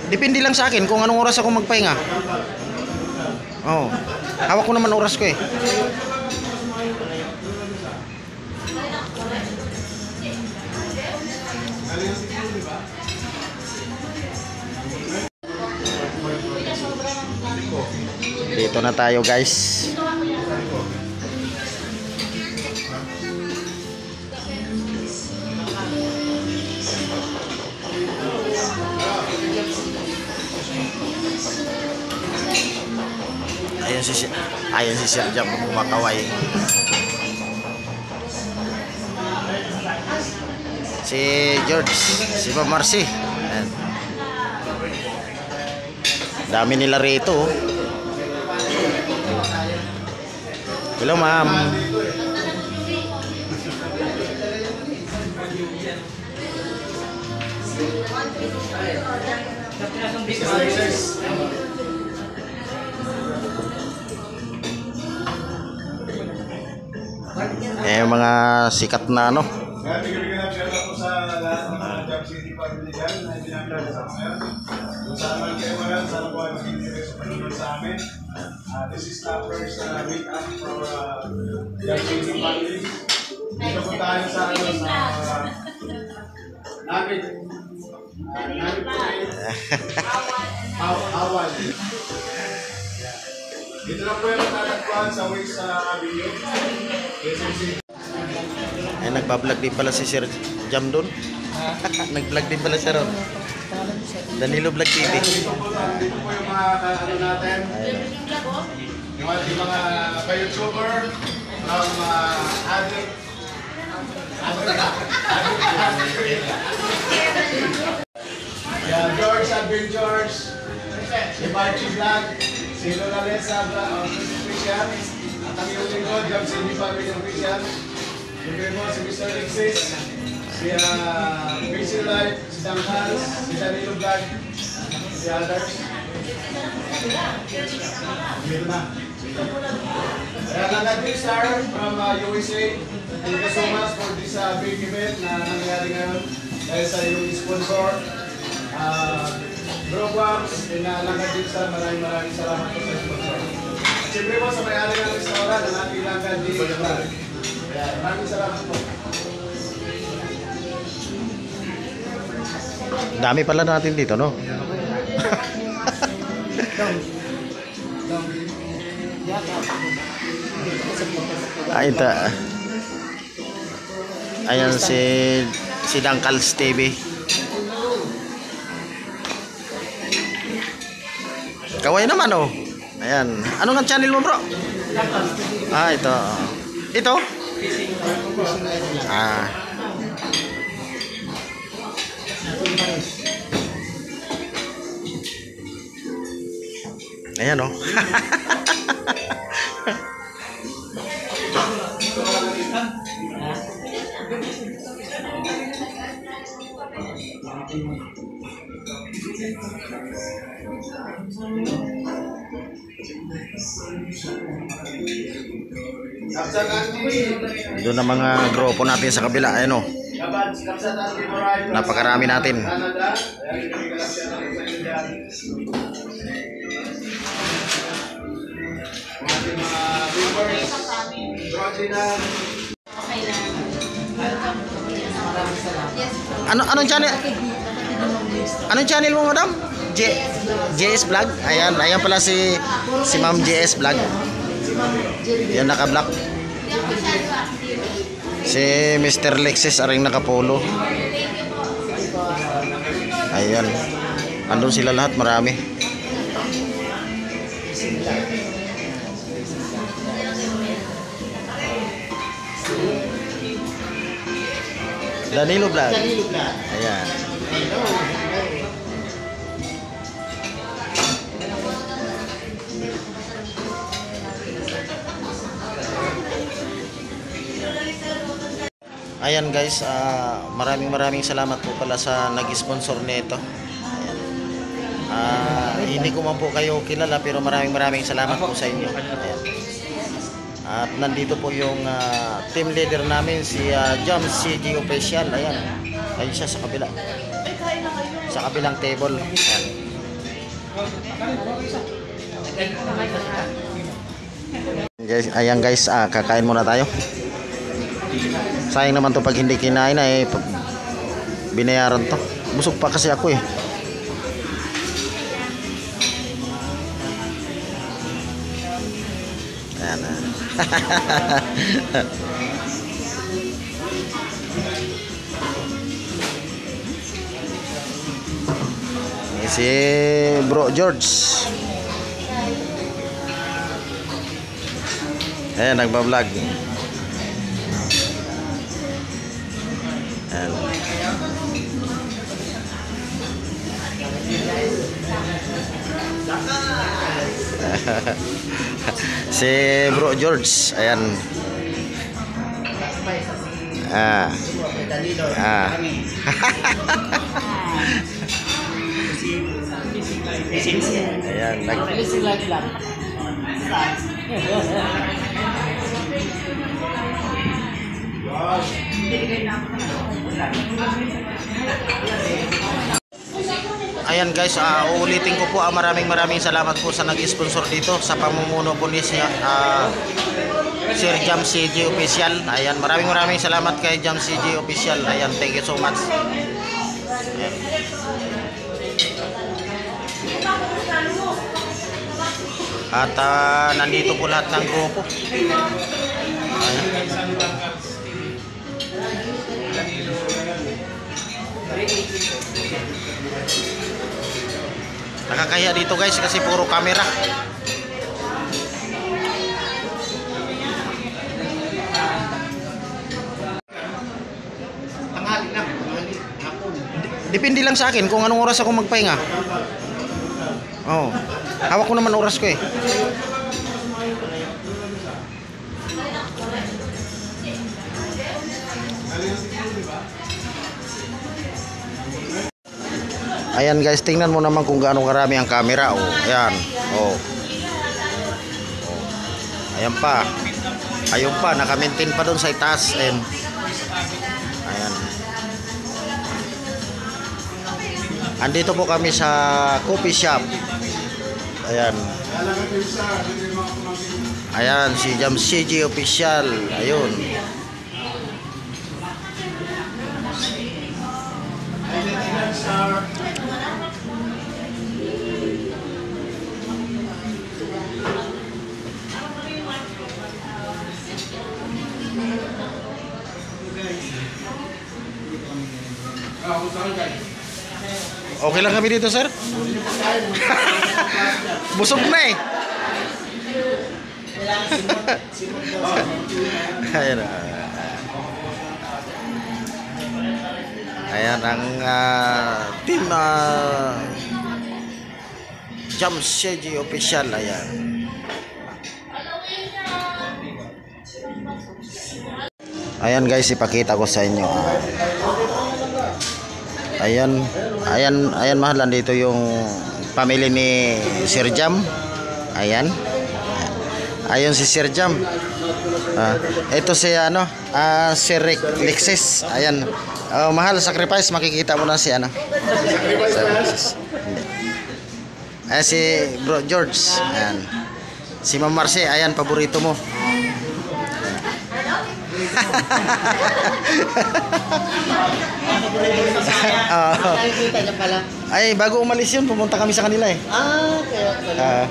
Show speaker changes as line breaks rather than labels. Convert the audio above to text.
Depende lang sa akin kung anong oras ako magpahinga. Oh, hawak ko naman oras ko eh. Dito na tayo guys. Ayan si Sir Jam kumakaway. Si George, si Ma'am Marcy. Ayan. Dami nila rito. Hello ma'am. Mga sikat na ano.
Bigyan shout out po sa lahat ng mga Job City family dyan na pinapilala sa ngayon. Kung saan man kayo ngayon, sana po ay mag-interest pa naman sa amin. This is the first meet up for Job City family. Dito po tayo sa Napit. Napit po Awal. Dito na po yung natatagpuan sa Wix Avenue.
Ay, nagbablog din pala si Sir Jam doon. Nag-vlog din pala siya ron. Danilo Vlog TV.
Dito po yung mga ano natin. Yung ating mga ka-YouTuber from Addict. George Adventures, si Marchie Vlog, si Lola Lesa Official, at ang iyong lingkod, Job City Family Official. Siyempre mo si Mr. Alexis, si Busy Life, si Sam Hans, si Danilo Vlog, si others. Dito na. Nagaging star from USA. Thank you so much for this big event na nangyari ngayon dahil sa iyong sponsor. Browams, nagaging star, maraming salamat po sa sponsor. Siyempre mo sa may-ari ng restaurant na natin langgan di Vlog. Maraming salamat po.
Dami pala natin dito, no? Ito. Ayan si Dangkals TV. Kaway naman oh. Ayan. Ano nga channel mo, bro? Ito. Ito? Ayan oh. Doon ang mga grupo natin sa kabila. Ayan o. Napakarami natin. Anong channel? Anong channel mo, madam? JS Vlog. Ayan pala si Ma'am JS Vlog. Yan naka-block. Si Mr. Lexis aring nakapolo. Ayan. Andun sila lahat, marami. Danilo Vlog. Ayan. Ayan guys, maraming salamat po pala sa nag-sponsor nito. Hindi ko man po kayo kilala pero maraming salamat po sa inyo. Ayan. At nandito po yung team leader namin si Jam CG Official. Ayan, ayun siya sa kabila. Sa kabilang table. Ayan. Guys, ayan guys, kakain muna tayo. Sayang naman to pag hindi kinain ay binayaran to. Busog pa kasi ako eh. Ayan na. Ini si Bro George. Ayan, nagbablog. Ayan. Si Bro George, ayan. Ayan, ayan guys, uulitin ko po, maraming salamat po sa nag-sponsor dito sa pamumuno po ni Sir Jam CG Official. Ayan, maraming salamat kay Jam CG Official. Ayan, thank you so much. Ayan. At nandito po lahat ng grupo. Ayan. Nakakaya dito guys kasi puro camera. Depende lang sa akin kung anong oras ako magpahinga. Oh, hawak ko naman oras ko eh. Ayan guys, tingnan mo naman kung gaano karami ang camera. Oh, ayan. Oh. Ayan pa. Ayun pa, naka-maintain pa doon sa itaas. Ayan. Ayan. Andito po kami sa coffee shop. Ayan. Ayan, si Jam CG Official. Ayun. Okay lang kami dito, sir? Busog na eh. Ayan. Ayan ang team Jam CG Official. Ayan. Ayan guys, ipakita ko sa inyo. Ayan mahal, dito yung family ni Sir Jam. Ayan. Ayun si Sir Jam. Ito si Sir Lexis. Ayan. Mahal, sacrifice, makikita mo na si Sacrifice. Ayan si Bro George. Ayan. Si Ma'am Marce, ayan, paborito mo. Ay, bago umalis yun, pumunta kami sa kanila eh.
Kaya pala.